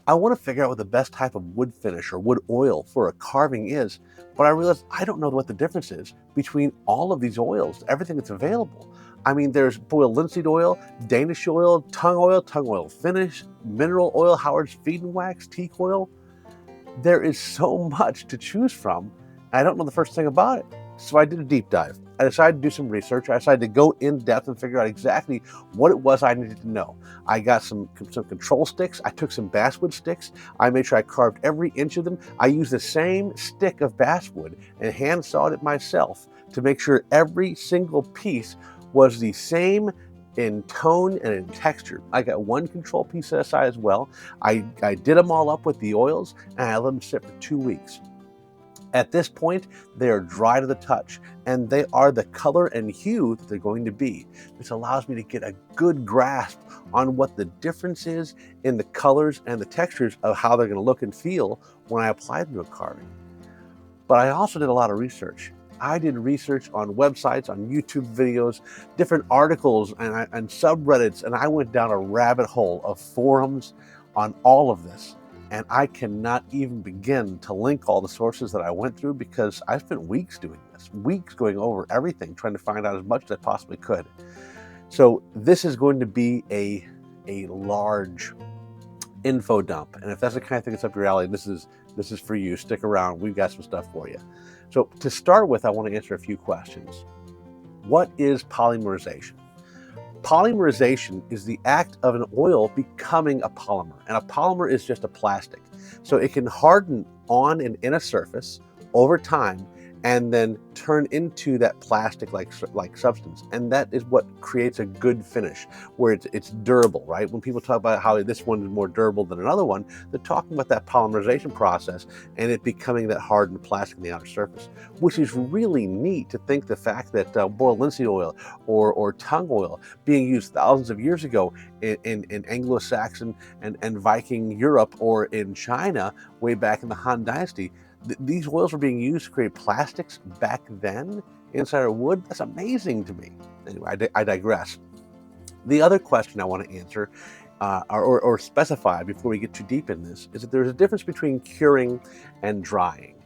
I want to figure out what the best type of wood finish or wood oil for a carving is, but I realized I don't know what the difference is between all of these oils, everything that's available. I mean, there's boiled linseed oil, Danish oil, tongue oil finish, mineral oil, Howard's feed and wax, teak oil. There is so much to choose from. I don't know the first thing about it. So I did a deep dive. I decided to do some research. I decided to go in depth and figure out exactly what it was I needed to know. I got some control sticks. I took some basswood sticks. I made sure I carved every inch of them. I used the same stick of basswood and hand sawed it myself to make sure every single piece was the same in tone and in texture. I got one control piece set aside as well. I did them all up with the oils and I let them sit for 2 weeks. At this point, they are dry to the touch, and they are the color and hue that they're going to be. This allows me to get a good grasp on what the difference is in the colors and the textures of how they're going to look and feel when I apply them to a carving. But I also did a lot of research. I did research on websites, on YouTube videos, different articles, and subreddits, and I went down a rabbit hole of forums on all of this. And I cannot even begin to link all the sources that I went through because I spent weeks doing this, weeks going over everything, trying to find out as much as I possibly could. So this is going to be a large info dump. And if that's the kind of thing that's up your alley, this is for you. Stick around. We've got some stuff for you. So to start with, I want to answer a few questions. What is polymerization? Polymerization is the act of an oil becoming a polymer, and a polymer is just a plastic. So it can harden on and in a surface over time and then turn into that plastic-like substance. And that is what creates a good finish, where it's durable, right? When people talk about how this one is more durable than another one, they're talking about that polymerization process and it becoming that hardened plastic on the outer surface, which is really neat to think the fact that boiled linseed oil or tongue oil being used thousands of years ago in Anglo-Saxon and Viking Europe or in China way back in the Han Dynasty, these oils were being used to create plastics back then inside of wood. That's amazing to me. Anyway, I digress. The other question I want to answer or specify before we get too deep in this is that there's a difference between curing and drying.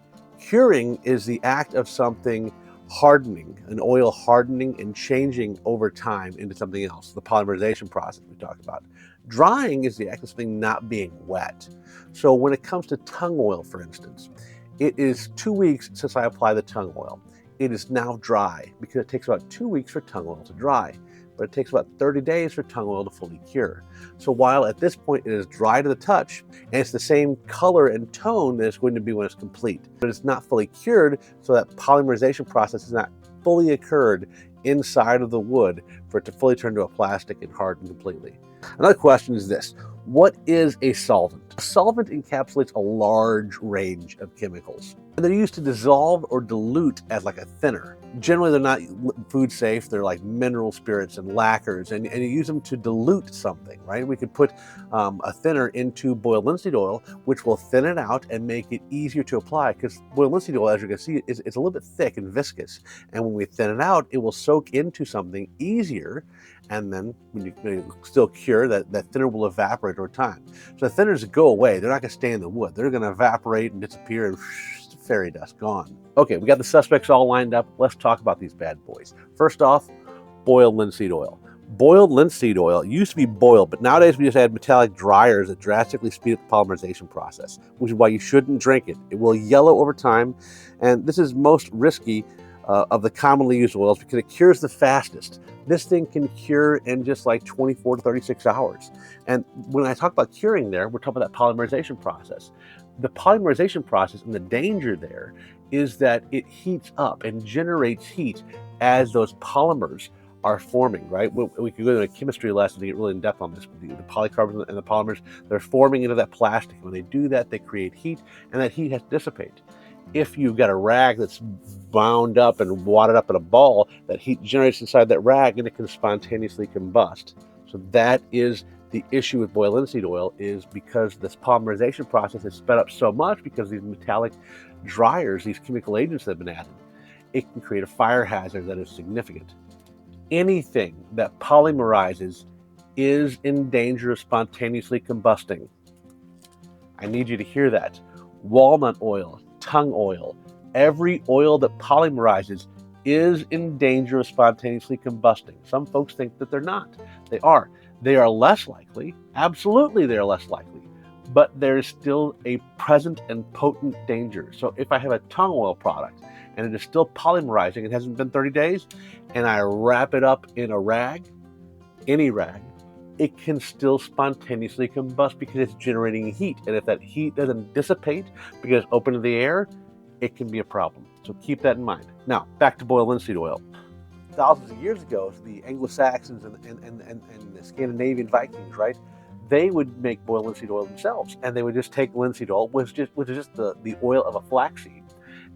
Curing is the act of something hardening, an oil hardening and changing over time into something else, the polymerization process we talked about. Drying is the act of something not being wet. So when it comes to tongue oil, for instance, it is 2 weeks since I applied the tongue oil. It is now dry because it takes about 2 weeks for tongue oil to dry, but it takes about 30 days for tongue oil to fully cure. So while at this point it is dry to the touch, and it's the same color and tone that it's going to be when it's complete, but it's not fully cured, so that polymerization process has not fully occurred inside of the wood for it to fully turn to a plastic and harden completely. Another question is this: what is a solvent? A solvent encapsulates a large range of chemicals. And they're used to dissolve or dilute as like a thinner. Generally, they're not food safe. They're like mineral spirits and lacquers, and you use them to dilute something, right? We could put a thinner into boiled linseed oil, which will thin it out and make it easier to apply, because boiled linseed oil, as you can see, is a little bit thick and viscous. And when we thin it out, it will soak into something easier. And then when you still cure, that thinner will evaporate over time. So the thinners go away. They're not going to stay in the wood. They're going to evaporate and disappear, and fairy dust gone. Okay, we got the suspects all lined up. Let's talk about these bad boys. First off, boiled linseed oil. Boiled linseed oil used to be boiled, but nowadays we just add metallic dryers that drastically speed up the polymerization process, which is why you shouldn't drink it. It will yellow over time, and this is most risky of the commonly used oils because it cures the fastest. This thing can cure in just like 24 to 36 hours. And when I talk about curing there, we're talking about that polymerization process. The polymerization process, and the danger there is that it heats up and generates heat as those polymers are forming, right? We could go to a chemistry lesson to get really in depth on this. The polycarbonate and the polymers, they're forming into that plastic. When they do that, they create heat, and that heat has to dissipate. If you've got a rag that's bound up and wadded up in a ball, that heat generates inside that rag and it can spontaneously combust. So that is the issue with boiled linseed oil, is because this polymerization process is sped up so much because these metallic dryers, these chemical agents that have been added, it can create a fire hazard that is significant. Anything that polymerizes is in danger of spontaneously combusting. I need you to hear that. Walnut oil, tung oil, every oil that polymerizes is in danger of spontaneously combusting. Some folks think that they're not. They are. They are less likely. Absolutely, they are less likely. But there's still a present and potent danger. So if I have a tung oil product and it is still polymerizing, it hasn't been 30 days, and I wrap it up in a rag, any rag, it can still spontaneously combust because it's generating heat. And if that heat doesn't dissipate because it's open to the air, it can be a problem. So keep that in mind. Now, back to boiled linseed oil. Thousands of years ago, the Anglo-Saxons and the Scandinavian Vikings, right? They would make boiled linseed oil themselves, and they would just take linseed oil, which is just the oil of a flaxseed,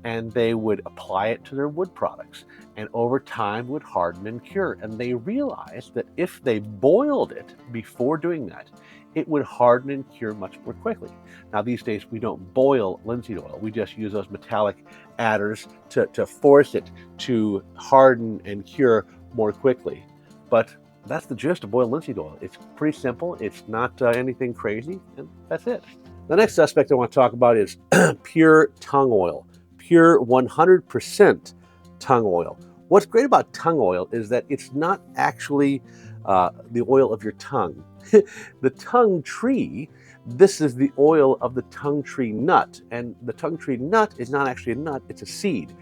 and they would apply it to their wood products, and over time would harden and cure. And they realized that if they boiled it before doing that, it would harden and cure much more quickly. Now, these days, we don't boil linseed oil. We just use those metallic adders to force it to harden and cure more quickly. But that's the gist of boiled linseed oil. It's pretty simple. It's not anything crazy, and that's it. The next aspect I want to talk about is pure tung oil, pure 100% tung oil. What's great about tung oil is that it's not actually the oil of your tongue. The tung tree, this is the oil of the tung tree nut, and the tung tree nut is not actually a nut, it's a seed.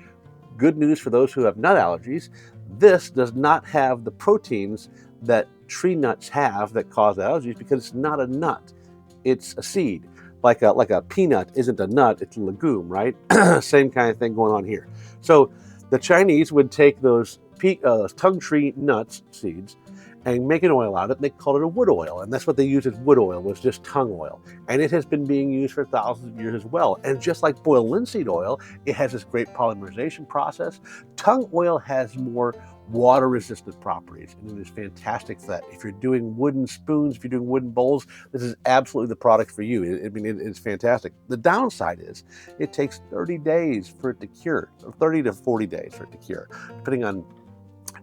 Good news for those who have nut allergies, this does not have the proteins that tree nuts have that cause allergies because it's not a nut, it's a seed. Like a peanut isn't a nut, it's a legume, right? Same kind of thing going on here. So the Chinese would take those tung tree nuts, seeds, and make an oil out of it, and they called it a wood oil. And that's what they used as wood oil, was just tung oil. And it has been being used for thousands of years as well. And just like boiled linseed oil, it has this great polymerization process. Tung oil has more water-resistant properties, and it is fantastic for that. If you're doing wooden spoons, if you're doing wooden bowls, this is absolutely the product for you. It's fantastic. The downside is it takes 30 days for it to cure, 30 to 40 days for it to cure, depending on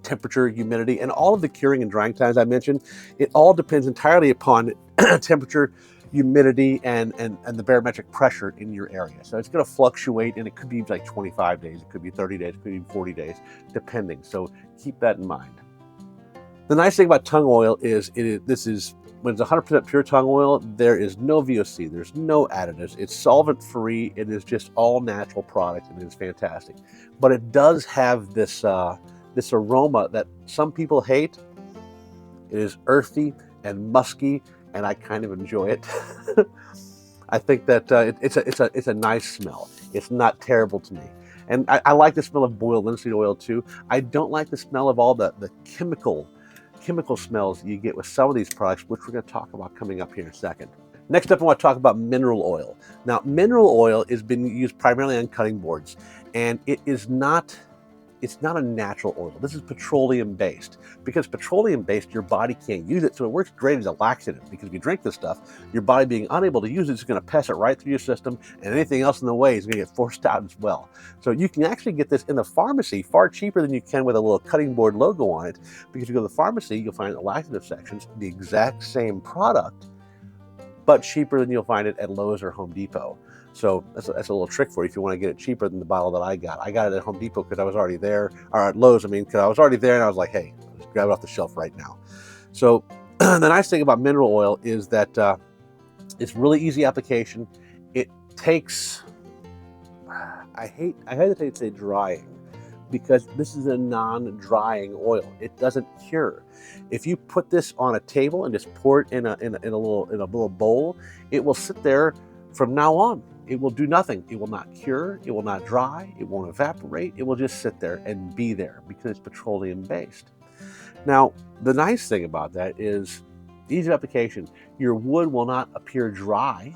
temperature, humidity, and all of the curing and drying times I mentioned. It all depends entirely upon temperature, humidity, and the barometric pressure in your area. So it's going to fluctuate, and it could be like 25 days, it could be 30 days, it could be 40 days, depending. So keep that in mind. The nice thing about tung oil is when it's 100% pure tung oil, there is no VOC, there's no additives, it's solvent free, it is just all natural product, and it is fantastic. But it does have this aroma that some people hate. It is earthy and musky, and I kind of enjoy it. I think that it's a nice smell. It's not terrible to me. And I like the smell of boiled linseed oil too. I don't like the smell of all the chemical smells you get with some of these products, which we're going to talk about coming up here in a second. Next up, I want to talk about mineral oil. Now, mineral oil is being used primarily on cutting boards, and it's not a natural oil. This is petroleum-based. Because petroleum-based, your body can't use it, so it works great as a laxative. Because if you drink this stuff, your body being unable to use it is going to pass it right through your system, and anything else in the way is going to get forced out as well. So you can actually get this in the pharmacy far cheaper than you can with a little cutting board logo on it. Because if you go to the pharmacy, you'll find the laxative sections, the exact same product, but cheaper than you'll find it at Lowe's or Home Depot. So that's a little trick for you if you want to get it cheaper than the bottle that I got. I got it at Home Depot because I was already there, or at Lowe's, because I was already there, and I was like, hey, let's grab it off the shelf right now. So the nice thing about mineral oil is that it's really easy application. It takes, I hesitate to say drying, because this is a non-drying oil. It doesn't cure. If you put this on a table and just pour it in a little bowl, it will sit there from now on. It will do nothing. It will not cure. It will not dry. It won't evaporate. It will just sit there and be there because it's petroleum based. Now, the nice thing about that is easy application. Your wood will not appear dry,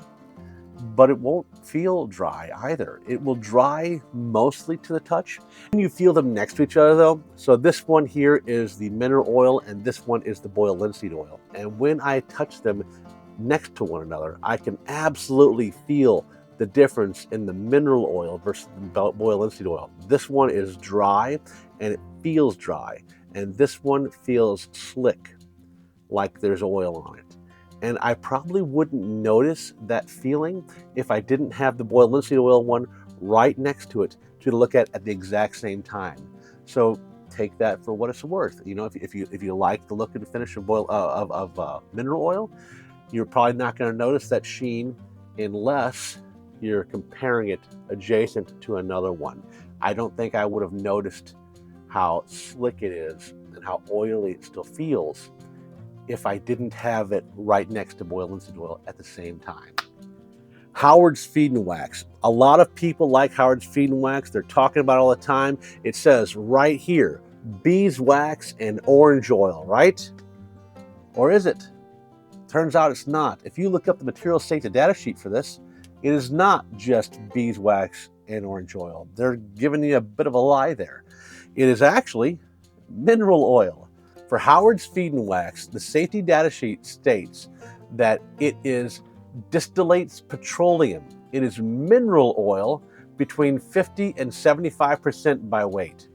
but it won't feel dry either. It will dry mostly to the touch. And you feel them next to each other though. So this one here is the mineral oil, and this one is the boiled linseed oil. And when I touch them next to one another, I can absolutely feel the difference in the mineral oil versus the boiled linseed oil. This one is dry and it feels dry, and this one feels slick, like there's oil on it. And I probably wouldn't notice that feeling if I didn't have the boiled linseed oil one right next to it to look at the exact same time. So take that for what it's worth. You know, if you like the look and finish of mineral oil, you're probably not going to notice that sheen unless you're comparing it adjacent to another one. I don't think I would have noticed how slick it is and how oily it still feels if I didn't have it right next to boiled linseed oil at the same time. Howard's Feed and Wax. A lot of people like Howard's Feed and Wax. They're talking about it all the time. It says right here, beeswax and orange oil, right? Or is it? Turns out it's not. If you look up the material safety data sheet for this, it is not just beeswax and orange oil. They're giving you a bit of a lie there. It is actually mineral oil. For Howard's Feed and Wax, the safety data sheet states that it is distillates petroleum. It is mineral oil between 50 and 75% by weight.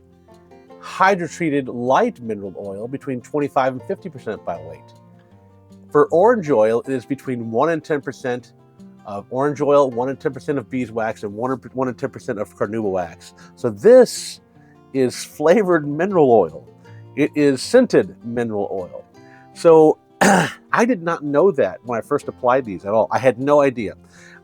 Hydrotreated light mineral oil between 25 and 50% by weight. For orange oil, it is between 1 and 10% of orange oil, 1 and 10% of beeswax, and 1 and 10% of carnauba wax. So this is flavored mineral oil. It is scented mineral oil. So I did not know that when I first applied these at all. I had no idea.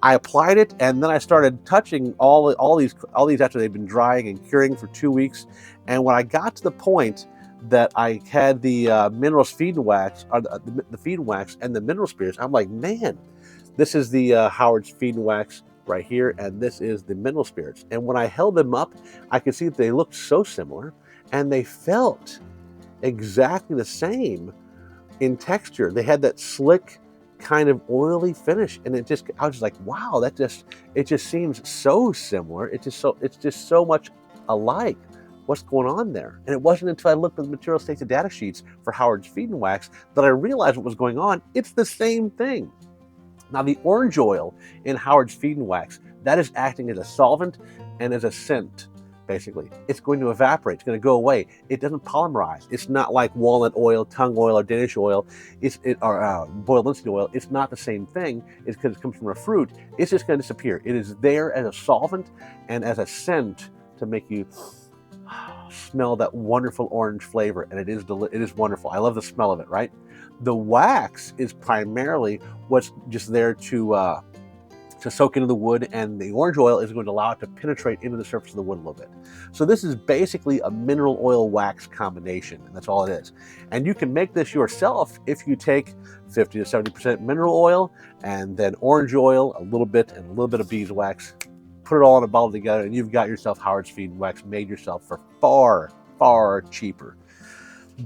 I applied it, and then I started touching all these after they've been drying and curing for 2 weeks. And when I got to the point that I had the minerals feed and wax, or the feed and wax and the mineral spirits, I'm like, man, this is the Howard's Feed and Wax right here, and this is the mineral spirits. And when I held them up, I could see that they looked so similar, and they felt exactly the same in texture. They had that slick kind of oily finish, and I was just like, wow, it just seems so similar. It's just so much alike. What's going on there? And it wasn't until I looked at the material safety data sheets for Howard's Feed and Wax that I realized what was going on. It's the same thing. Now, the orange oil in Howard's Feed and Wax, that is acting as a solvent and as a scent. Basically, it's going to evaporate. It's going to go away. It doesn't polymerize. It's not like walnut oil, tung oil, or Danish oil, or boiled linseed oil. It's not the same thing. It's because it comes from a fruit. It's just going to disappear. It is there as a solvent and as a scent to make you smell that wonderful orange flavor, and it is wonderful. I love the smell of it. Right? The wax is primarily what's just there to soak into the wood, and the orange oil is going to allow it to penetrate into the surface of the wood a little bit. So this is basically a mineral oil wax combination, and that's all it is. And you can make this yourself if you take 50 to 70% mineral oil and then orange oil, a little bit, and a little bit of beeswax. Put it all in a bottle together, and you've got yourself Howard's Feed and Wax made yourself for far, far cheaper.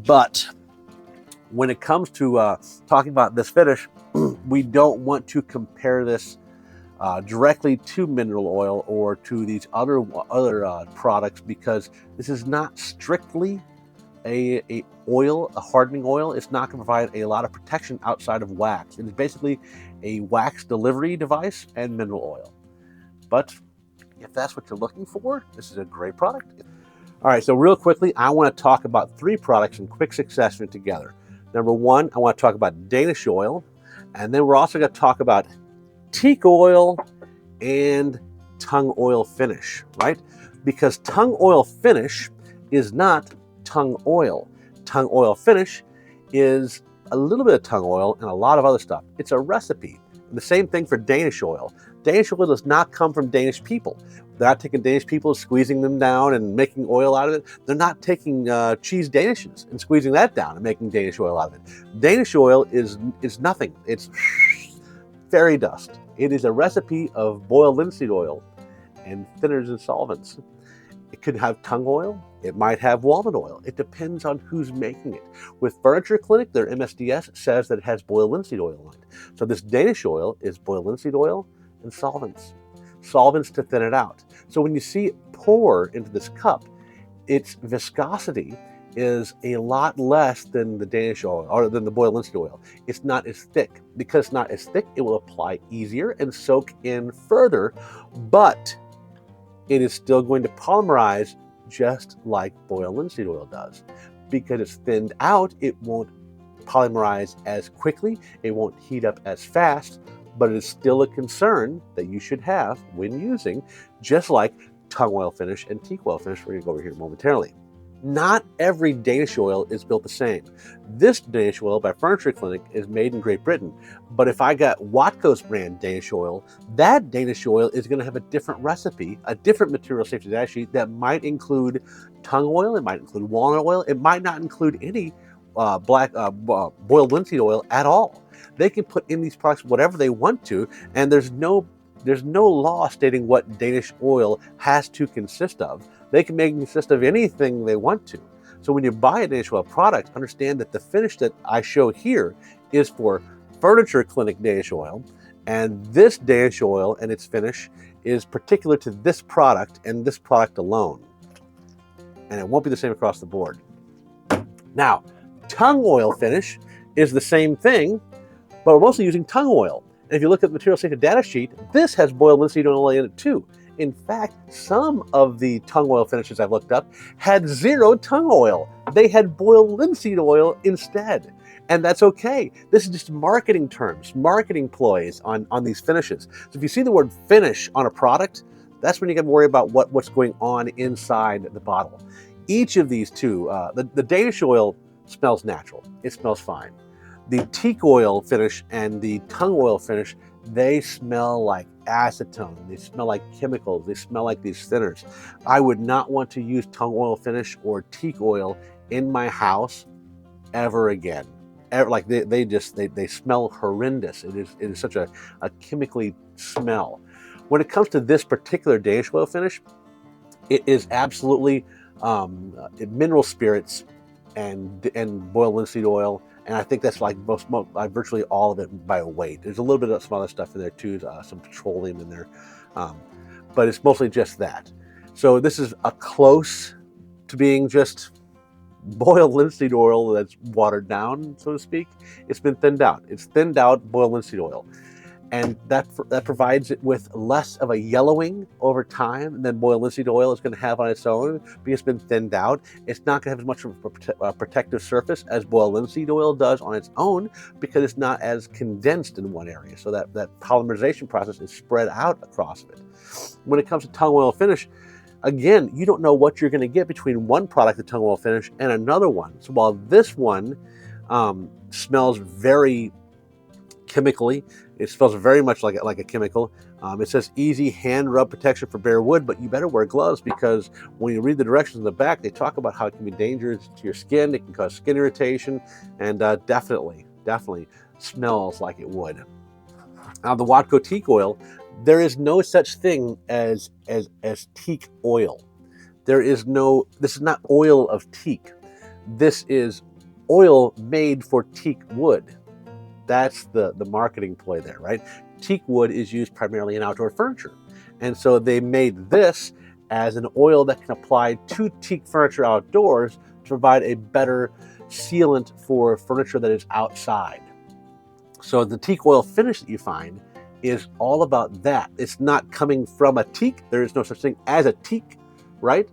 But when it comes to talking about this finish, we don't want to compare this directly to mineral oil or to these other products, because this is not strictly a hardening oil. It's not going to provide a lot of protection outside of wax. It is basically a wax delivery device and mineral oil. But if that's what you're looking for, this is a great product. All right, so real quickly, I want to talk about 3 products in quick succession together. Number 1, I want to talk about Danish oil, and then we're also going to talk about teak oil and tung oil finish, right? Because tung oil finish is not tung oil. Tung oil finish is a little bit of tung oil and a lot of other stuff. It's a recipe. And the same thing for Danish oil. Danish oil does not come from Danish people. They're not taking Danish people, squeezing them down and making oil out of it. They're not taking cheese danishes and squeezing that down and making Danish oil out of it. Danish oil is nothing. It's fairy dust. It is a recipe of boiled linseed oil and thinners and solvents. It could have tung oil. It might have walnut oil. It depends on who's making it. With Furniture Clinic, their MSDS says that it has boiled linseed oil in it. So this Danish oil is boiled linseed oil and solvents. Solvents to thin it out. So when you see it pour into this cup, its viscosity is a lot less than the Danish oil or than the boiled linseed oil. It's not as thick. Because it's not as thick, it will apply easier and soak in further, but it is still going to polymerize just like boiled linseed oil does. Because it's thinned out, it won't polymerize as quickly, it won't heat up as fast, but it is still a concern that you should have when using, just like tung oil finish and teak oil finish. We're going to go over here momentarily. Not every Danish oil is built the same. This Danish oil by Furniture Clinic is made in Great Britain, but if I got Watco's brand Danish oil, that Danish oil is going to have a different recipe, a different material safety data sheet that might include tung oil, it might include walnut oil, it might not include any boiled linseed oil at all. They can put in these products whatever they want to, and there's no law stating what Danish oil has to consist of. They can make it consist of anything they want to. So when you buy a Danish oil product, understand that the finish that I show here is for Furniture Clinic Danish oil, and this Danish oil and its finish is particular to this product and this product alone. And it won't be the same across the board. Now, tung oil finish is the same thing, but we're mostly using tung oil. And if you look at the material safety data sheet, this has boiled linseed oil in it too. In fact, some of the tung oil finishes I've looked up had zero tung oil. They had boiled linseed oil instead. And that's okay. This is just marketing terms, marketing ploys on these finishes. So if you see the word finish on a product, that's when you got to worry about what's going on inside the bottle. Each of these two, the Danish oil smells natural. It smells fine. The teak oil finish and the tung oil finish, they smell like acetone. They smell like chemicals. They smell like these thinners. I would not want to use tung oil finish or teak oil in my house ever again. Like they smell horrendous. It is such a chemically smell. When it comes to this particular Danish oil finish, it is absolutely mineral spirits and boiled linseed oil. And I think that's like virtually all of it by weight. There's a little bit of some other stuff in there too, some petroleum in there, but it's mostly just that. So this is a close to being just boiled linseed oil that's watered down, so to speak. It's been thinned out. It's thinned out boiled linseed oil. And that provides it with less of a yellowing over time than boiled linseed oil is going to have on its own because it's been thinned out. It's not going to have as much of a protective surface as boiled linseed oil does on its own because it's not as condensed in one area. So that polymerization process is spread out across it. When it comes to tung oil finish, again, you don't know what you're going to get between one product, the tung oil finish, and another one. So while this one smells very chemically, it smells very much like a chemical. It says easy hand rub protection for bare wood, but you better wear gloves because when you read the directions in the back, they talk about how it can be dangerous to your skin. It can cause skin irritation, and definitely smells like it would. Now the Watco teak oil, there is no such thing as teak oil. This is not oil of teak. This is oil made for teak wood. That's the marketing ploy there, right? Teak wood is used primarily in outdoor furniture. And so they made this as an oil that can apply to teak furniture outdoors to provide a better sealant for furniture that is outside. So the teak oil finish that you find is all about that. It's not coming from a teak. There is no such thing as a teak, right?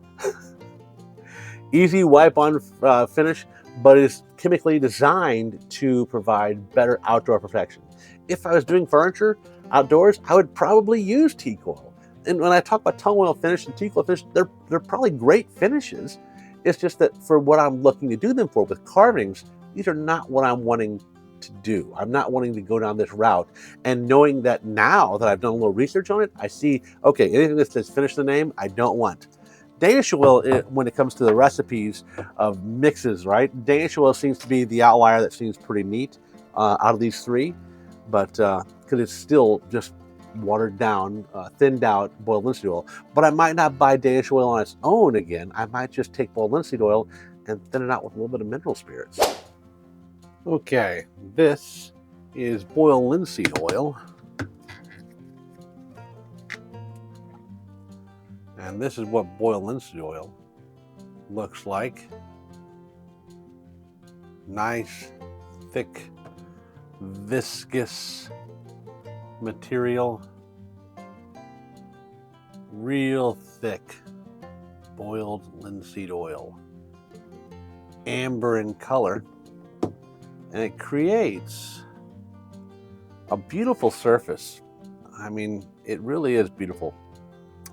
Easy wipe-on finish, but it's chemically designed to provide better outdoor protection. If I was doing furniture outdoors, I would probably use teak oil. And when I talk about tung oil finish and teak oil finish, they're probably great finishes. It's just that for what I'm looking to do them for with carvings, these are not what I'm wanting to do. I'm not wanting to go down this route. And knowing that now that I've done a little research on it, I see, okay, anything that says finish the name, I don't want. Danish oil, when it comes to the recipes of mixes, right? Danish oil seems to be the outlier that seems pretty neat out of these three, but because it's still just watered down, thinned out boiled linseed oil. But I might not buy Danish oil on its own again. I might just take boiled linseed oil and thin it out with a little bit of mineral spirits. Okay, this is boiled linseed oil. And this is what boiled linseed oil looks like. Nice, thick, viscous material. Real thick boiled linseed oil. Amber in color. and it creates a beautiful surface. I mean, it really is beautiful.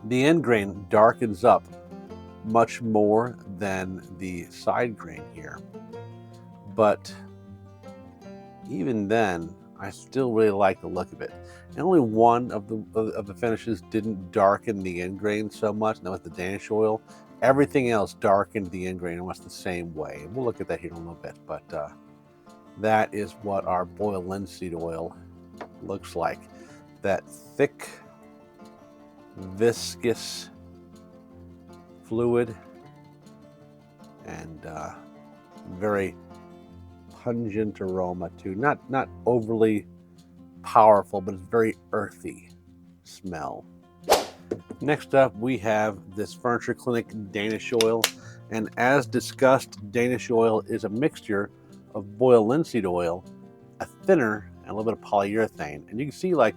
The end grain darkens up much more than the side grain here, but even then, I still really like the look of it. And only one of the finishes didn't darken the end grain so much, and that was the Danish oil. Everything else darkened the end grain almost the same way. We'll look at that here in a little bit, but that is what our boiled linseed oil looks like. That thick, viscous fluid and very pungent aroma too. Not overly powerful, but it's very earthy smell. Next up, we have this Furniture Clinic Danish oil. And as discussed, Danish oil is a mixture of boiled linseed oil, a thinner, and a little bit of polyurethane. And you can see like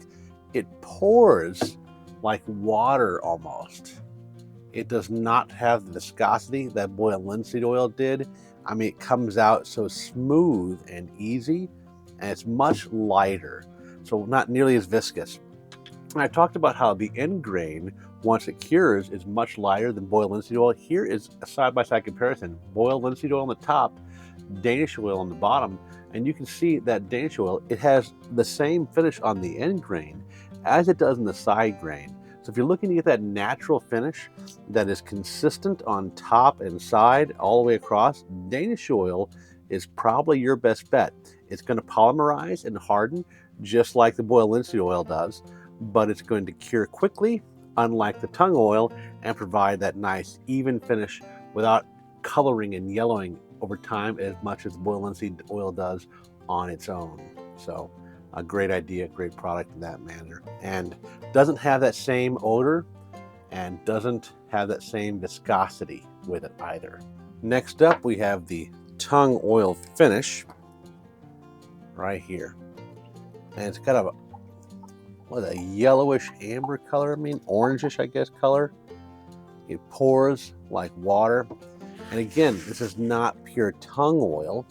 it pours like water almost. It does not have the viscosity that boiled linseed oil did. I mean, it comes out so smooth and easy, and it's much lighter, so not nearly as viscous. And I talked about how the end grain, once it cures, is much lighter than boiled linseed oil. Here is a side-by-side comparison. Boiled linseed oil on the top, Danish oil on the bottom, and you can see that Danish oil, it has the same finish on the end grain as it does in the side grain. So if you're looking to get that natural finish that is consistent on top and side all the way across, Danish oil is probably your best bet. It's going to polymerize and harden just like the boiled linseed oil does, but it's going to cure quickly, unlike the tung oil, and provide that nice even finish without coloring and yellowing over time as much as boiled linseed oil does on its own. So a great idea, great product in that manner, and doesn't have that same odor and doesn't have that same viscosity with it either. Next up, we have the tung oil finish right here, and it's got a yellowish amber color, I mean orangish I guess color. It pours like water, and again, this is not pure tung oil,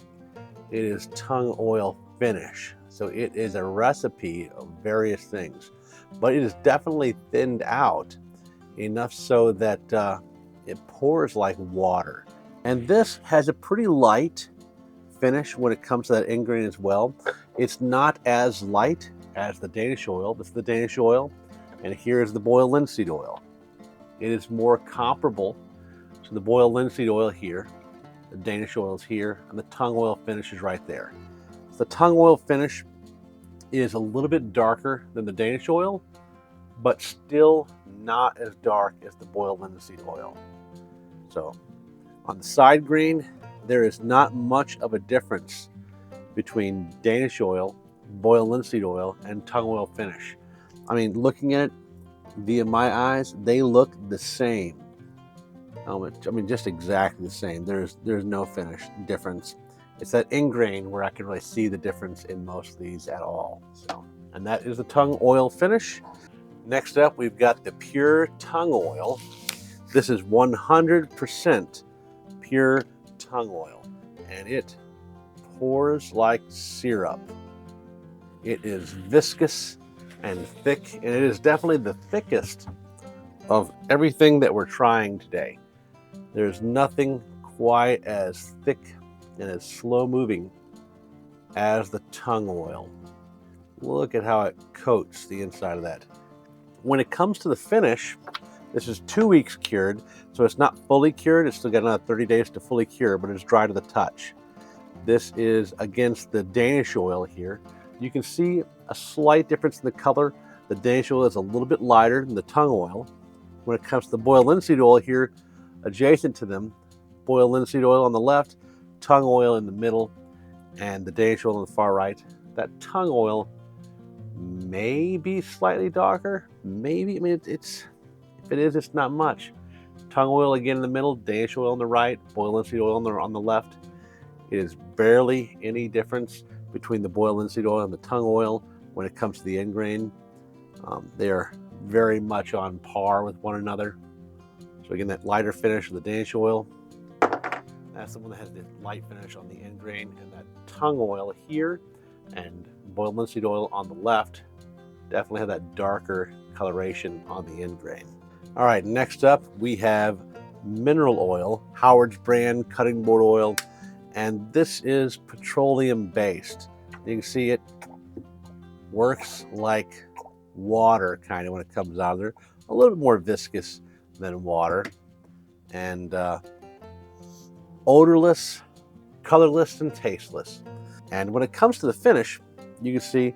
it is tung oil finish. So it is a recipe of various things, but it is definitely thinned out enough so that it pours like water. And this has a pretty light finish when it comes to that end grain as well. It's not as light as the Danish oil. This is the Danish oil, and here is the boiled linseed oil. It is more comparable to the boiled linseed oil here. The Danish oil is here, and the tung oil finish is right there. The tung oil finish is a little bit darker than the Danish oil, but still not as dark as the boiled linseed oil. So on the side grain, there is not much of a difference between Danish oil, boiled linseed oil, and tung oil finish. I mean, looking at it via my eyes, they look the same. I mean, just exactly the same. There's no finish difference. It's that end grain where I can really see the difference in most of these at all. So, and that is the tung oil finish. Next up, we've got the pure tung oil. This is 100% pure tung oil, and it pours like syrup. It is viscous and thick, and it is definitely the thickest of everything that we're trying today. There's nothing quite as thick and as slow moving as the tung oil. Look at how it coats the inside of that. When it comes to the finish, this is 2 weeks cured, so it's not fully cured. It's still got another 30 days to fully cure, but it's dry to the touch. This is against the Danish oil here. You can see a slight difference in the color. The Danish oil is a little bit lighter than the tung oil. When it comes to the boiled linseed oil here, adjacent to them, boiled linseed oil on the left, tung oil in the middle, and the Danish oil on the far right. That tung oil may be slightly darker. Maybe, I mean, if it is, it's not much. Tung oil again in the middle, Danish oil on the right, boiled linseed oil on the left. It is barely any difference between the boiled linseed oil and the tung oil when it comes to the end grain. They are very much on par with one another. So again, that lighter finish of the Danish oil, That's the one that has the light finish on the end grain, and that tung oil here and boiled linseed oil on the left definitely have that darker coloration on the end grain. All right, next up we have mineral oil, Howard's brand cutting board oil, and this is petroleum based. You can see it works like water kind of when it comes out of there, a little bit more viscous than water, and odorless, colorless, and tasteless. And when it comes to the finish, you can see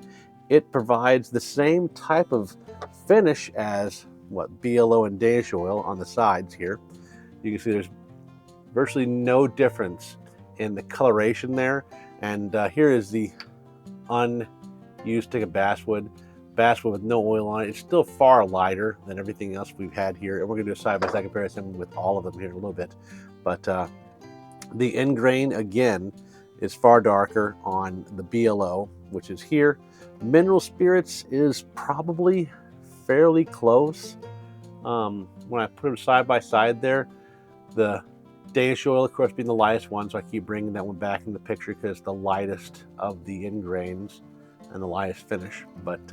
it provides the same type of finish as what BLO and Danish oil on the sides here. You can see there's virtually no difference in the coloration there. And here is the unused stick of basswood with no oil on it. It's still far lighter than everything else we've had here. And we're going to do a side-by-side comparison with all of them here in a little bit. But the end grain, again, is far darker on the BLO, which is here. Mineral spirits is probably fairly close. When I put them side by side there, the Danish oil, of course, being the lightest one, so I keep bringing that one back in the picture because it's the lightest of the end grains and the lightest finish. But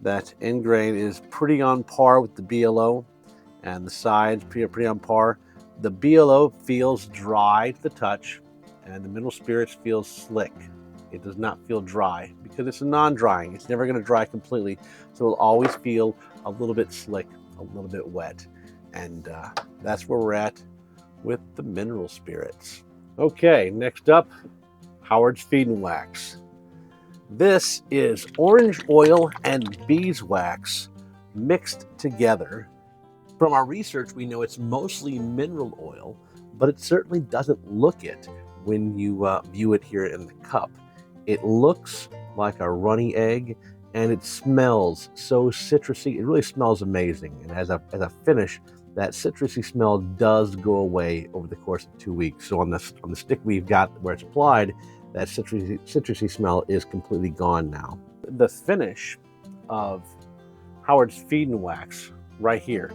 that end grain is pretty on par with the BLO, and the sides pretty on par. The BLO feels dry to the touch, and the mineral spirits feels slick. It does not feel dry because it's a non-drying. It's never going to dry completely, so it'll always feel a little bit slick, a little bit wet. And that's where we're at with the mineral spirits. Okay, next up, Howard's Feed and Wax. This is orange oil and beeswax mixed together. From our research, we know it's mostly mineral oil, but it certainly doesn't look it when you view it here in the cup. It looks like a runny egg, and it smells so citrusy. It really smells amazing. And as a finish, that citrusy smell does go away over the course of 2 weeks. So on the stick we've got where it's applied, that citrusy smell is completely gone now. The finish of Howard's Feed and Wax right here,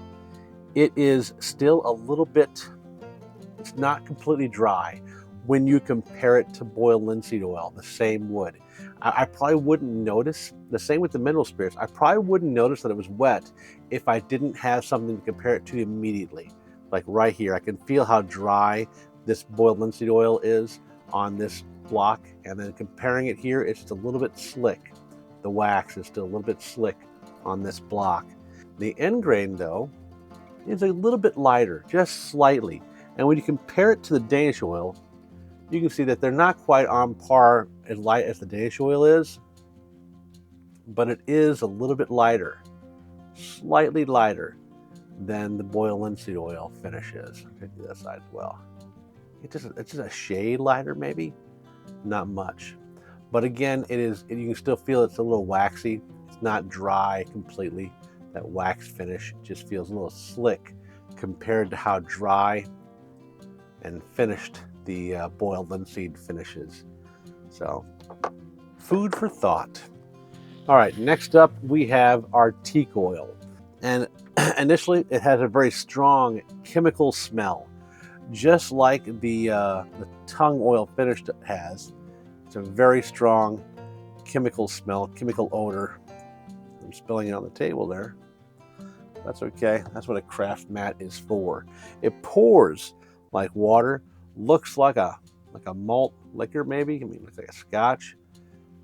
it is still a little bit, it's not completely dry when you compare it to boiled linseed oil, the same wood. I probably wouldn't notice, the same with the mineral spirits, I probably wouldn't notice that it was wet if I didn't have something to compare it to immediately. Like right here, I can feel how dry this boiled linseed oil is on this block, and then comparing it here, it's just a little bit slick. The wax is still a little bit slick on this block. The end grain, though, is a little bit lighter, just slightly. And when you compare it to the Danish oil, you can see that they're not quite on par as light as the Danish oil is, but it is a little bit lighter, slightly lighter than the boiled linseed oil finish is. I'm going to do that side as well. It's just a shade lighter, maybe, not much. But again, you can still feel it's a little waxy. It's not dry completely. That wax finish just feels a little slick compared to how dry and finished the boiled linseed finishes. So, food for thought. All right, next up we have our teak oil. And initially it has a very strong chemical smell, just like the tung oil finish has. It's a very strong chemical smell, chemical odor. I'm spilling it on the table there. That's okay. That's what a craft mat is for. It pours like water, looks like a malt liquor maybe. I mean, it looks like a scotch.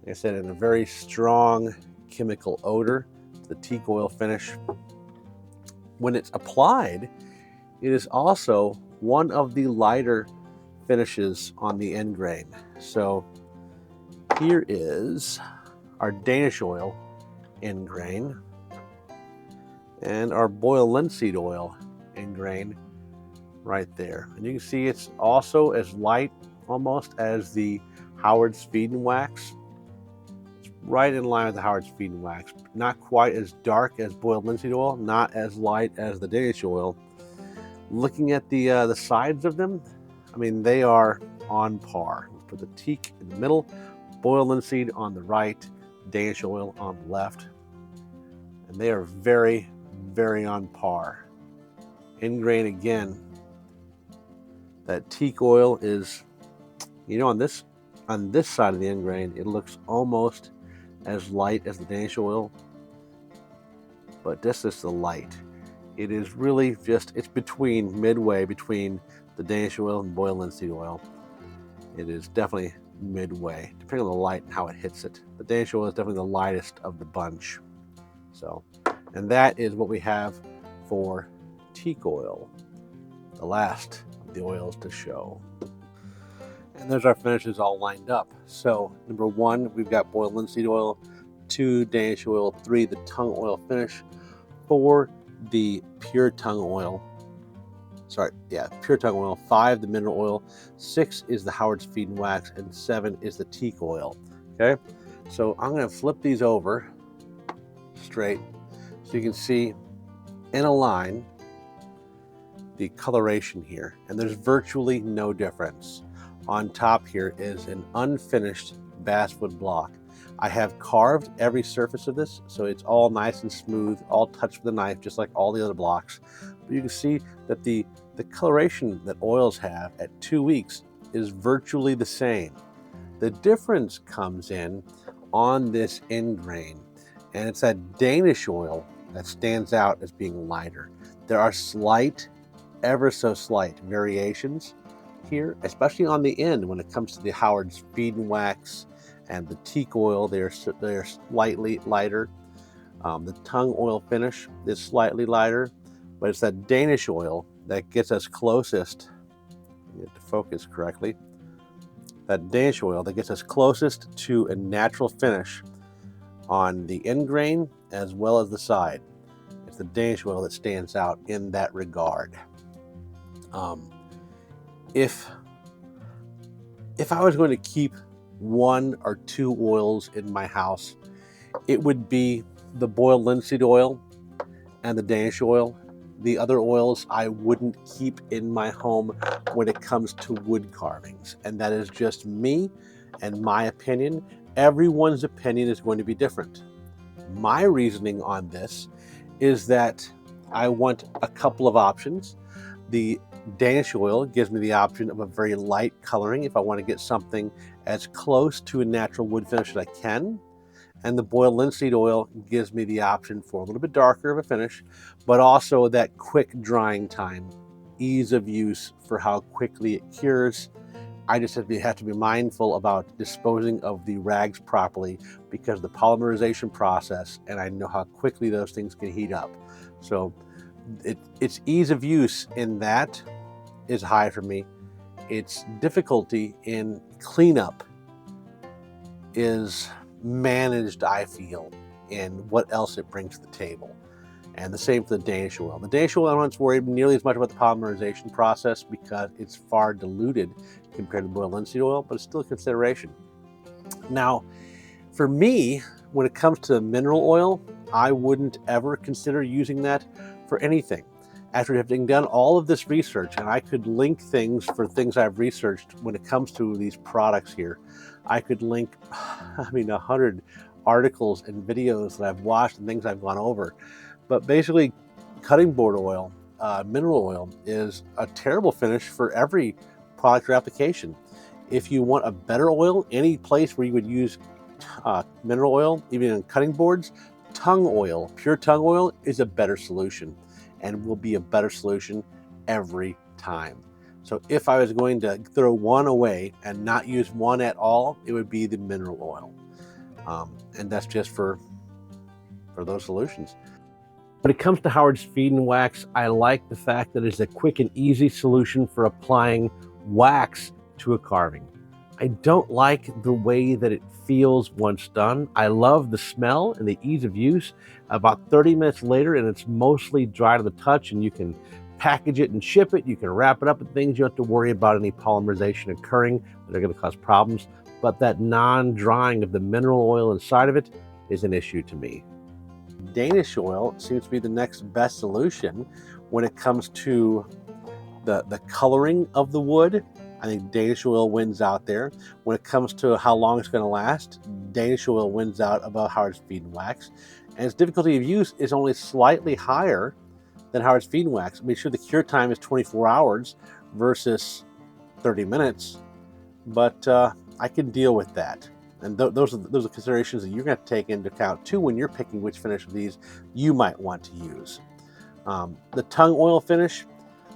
Like I said, in a very strong chemical odor, the teak oil finish. When it's applied, it is also one of the lighter finishes on the end grain. So here is our Danish oil end grain and our boiled linseed oil end grain right there. And you can see it's also as light almost as the Howard's Feed and Wax. It's right in line with the Howard's Feed and Wax. Not quite as dark as boiled linseed oil, not as light as the Danish oil. Looking at the sides of them, I mean, they are on par. Let's put the teak in the middle, boiled linseed on the right, Danish oil on the left. And they are very, very on par. End grain again, That teak oil is, on this side of the end grain, it looks almost as light as the Danish oil, but this is the light. It is really just, it's between, midway between the Danish oil and boiled linseed oil. It is definitely midway, depending on the light and how it hits it. The Danish oil is definitely the lightest of the bunch. So, and that is what we have for teak oil, the last of the oils to show. And there's our finishes all lined up. So number 1, we've got boiled linseed oil, 2, Danish oil, 3, the tung oil finish, 4, the pure tung oil. Pure tung oil, 5, the mineral oil, 6 is the Howard's Feed and Wax, and 7 is the teak oil. Okay, so I'm going to flip these over straight so you can see in a line the coloration here, and there's virtually no difference. On top here is an unfinished basswood block. I have carved every surface of this, so it's all nice and smooth, all touched with a knife, just like all the other blocks. But you can see that the coloration that oils have at 2 weeks is virtually the same. The difference comes in on this end grain, and it's that Danish oil that stands out as being lighter. There are slight, ever so slight variations here, especially on the end when it comes to the Howard's Feed and Wax and the teak oil. They're slightly lighter. The tung oil finish is slightly lighter, but it's that Danish oil that gets us closest. Get to focus correctly. That Danish oil that gets us closest to a natural finish on the end grain as well as the side. It's the Danish oil that stands out in that regard. If I was going to keep 1 or 2 oils in my house, it would be the boiled linseed oil and the Danish oil. The other oils I wouldn't keep in my home when it comes to wood carvings. And that is just me and my opinion. Everyone's opinion is going to be different. My reasoning on this is that I want a couple of options. The Danish oil gives me the option of a very light coloring if I want to get something as close to a natural wood finish as I can. And the boiled linseed oil gives me the option for a little bit darker of a finish, but also that quick drying time, ease of use for how quickly it cures. I just have to be mindful about disposing of the rags properly because of the polymerization process, and I know how quickly those things can heat up. So its ease of use in that is high for me. Its difficulty in cleanup is managed, I feel, in what else it brings to the table. And the same for the Danish oil. The Danish oil, I don't have to worry nearly as much about the polymerization process because it's far diluted compared to boiled linseed oil, but it's still a consideration. Now, for me, when it comes to mineral oil, I wouldn't ever consider using that for anything. After having done all of this research, and I could link things for things I've researched when it comes to these products here, I could link, 100 articles and videos that I've watched and things I've gone over. But basically, cutting board oil, mineral oil, is a terrible finish for every product or application. If you want a better oil, any place where you would use mineral oil, even in cutting boards, tung oil, pure tung oil is a better solution and will be a better solution every time. So if I was going to throw one away and not use one at all, it would be the mineral oil. And that's just for those solutions. When it comes to Howard's Feed and Wax, I like the fact that it's a quick and easy solution for applying wax to a carving. I don't like the way that it feels once done. I love the smell and the ease of use. About 30 minutes later, and it's mostly dry to the touch, and you can package it and ship it. You can wrap it up and things. You don't have to worry about any polymerization occurring that are going to cause problems. But that non-drying of the mineral oil inside of it is an issue to me. Danish oil seems to be the next best solution when it comes to the coloring of the wood. I think Danish oil wins out there. When it comes to how long it's going to last, Danish oil wins out above Howard's Feed and Wax. And its difficulty of use is only slightly higher than Howard's Feed and Wax. I mean, sure, the cure time is 24 hours versus 30 minutes, but I can deal with that. And those are considerations that you're going to take into account too when you're picking which finish of these you might want to use. The tongue oil finish,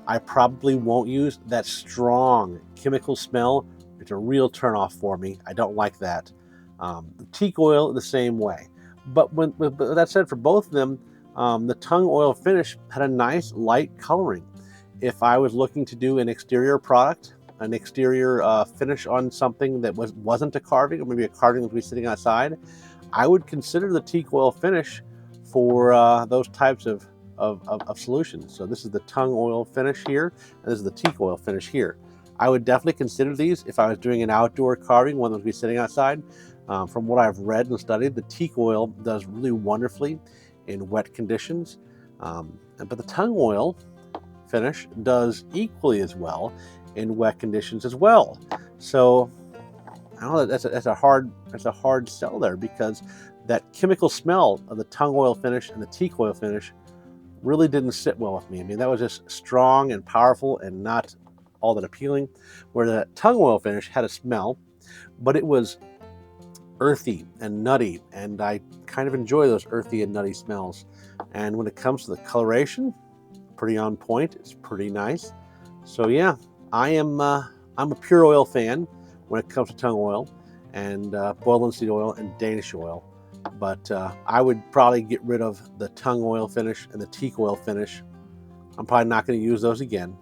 I probably won't use. That strong chemical smell, it's a real turnoff for me. I don't like that. The teak oil, the same way. But with that said, for both of them, the tongue oil finish had a nice light coloring. If I was looking to do an exterior product, an exterior finish on something that wasn't a carving, or maybe a carving that would be sitting outside, I would consider the teak oil finish for those types of solutions. So this is the tongue oil finish here, and this is the teak oil finish here. I would definitely consider these if I was doing an outdoor carving, one that would be sitting outside. From what I've read and studied, the teak oil does really wonderfully in wet conditions, but the tongue oil finish does equally as well in wet conditions as well. So I don't know, that's a hard sell there, because that chemical smell of the tongue oil finish and the teak oil finish really didn't sit well with me. I mean, that was just strong and powerful and not all that appealing, where the tongue oil finish had a smell, but it was earthy and nutty, and I kind of enjoy those earthy and nutty smells. And when it comes to the coloration, pretty on point. It's pretty nice. So yeah, I'm a pure oil fan when it comes to tongue oil and boiled linseed oil and Danish oil. But I would probably get rid of the tongue oil finish and the teak oil finish. I'm probably not going to use those again.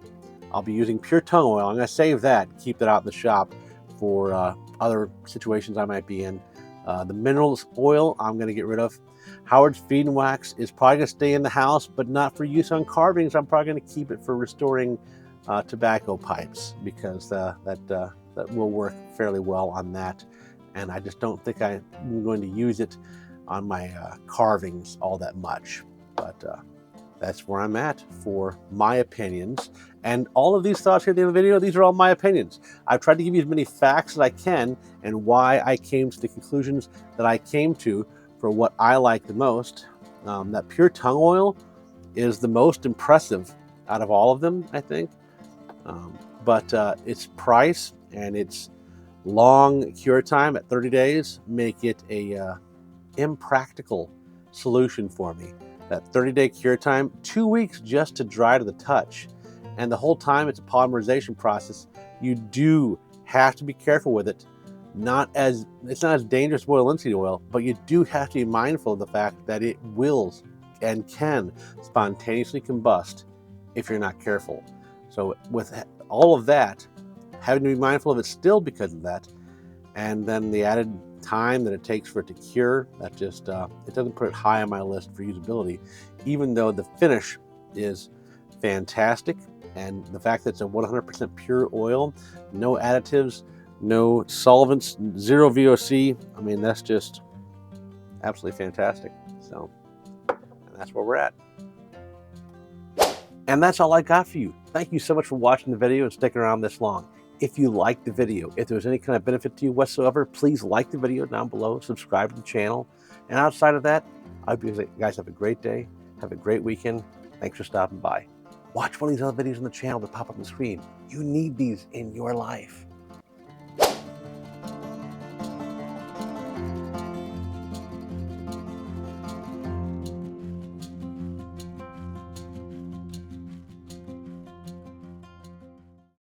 I'll be using pure tongue oil. I'm going to save that, keep that out in the shop for other situations I might be in. The minerals oil I'm going to get rid of. Howard's Feed and Wax is probably going to stay in the house, but not for use on carvings. I'm probably going to keep it for restoring tobacco pipes, because that will work fairly well on that. And I just don't think I'm going to use it on my carvings all that much. But that's where I'm at for my opinions. And all of these thoughts here at the end of the video, these are all my opinions. I've tried to give you as many facts as I can and why I came to the conclusions that I came to for what I like the most. That pure tongue oil is the most impressive out of all of them, I think. But its price and its long cure time at 30 days make it a impractical solution for me. That 30-day cure time, 2 weeks just to dry to the touch. And the whole time it's a polymerization process. You do have to be careful with it. It's not as dangerous as boiled linseed oil, but you do have to be mindful of the fact that it will and can spontaneously combust if you're not careful. So with all of that, having to be mindful of it still because of that, and then the added time that it takes for it to cure, that just it doesn't put it high on my list for usability, even though the finish is fantastic. And the fact that it's a 100% pure oil, no additives, no solvents, zero VOC, I mean, that's just absolutely fantastic. So, and that's where we're at. And that's all I got for you. Thank you so much for watching the video and sticking around this long. If you liked the video, if there was any kind of benefit to you whatsoever, please like the video down below, subscribe to the channel. And outside of that, I hope you guys have a great day, have a great weekend. Thanks for stopping by. Watch one of these other videos on the channel that pop up on the screen. You need these in your life.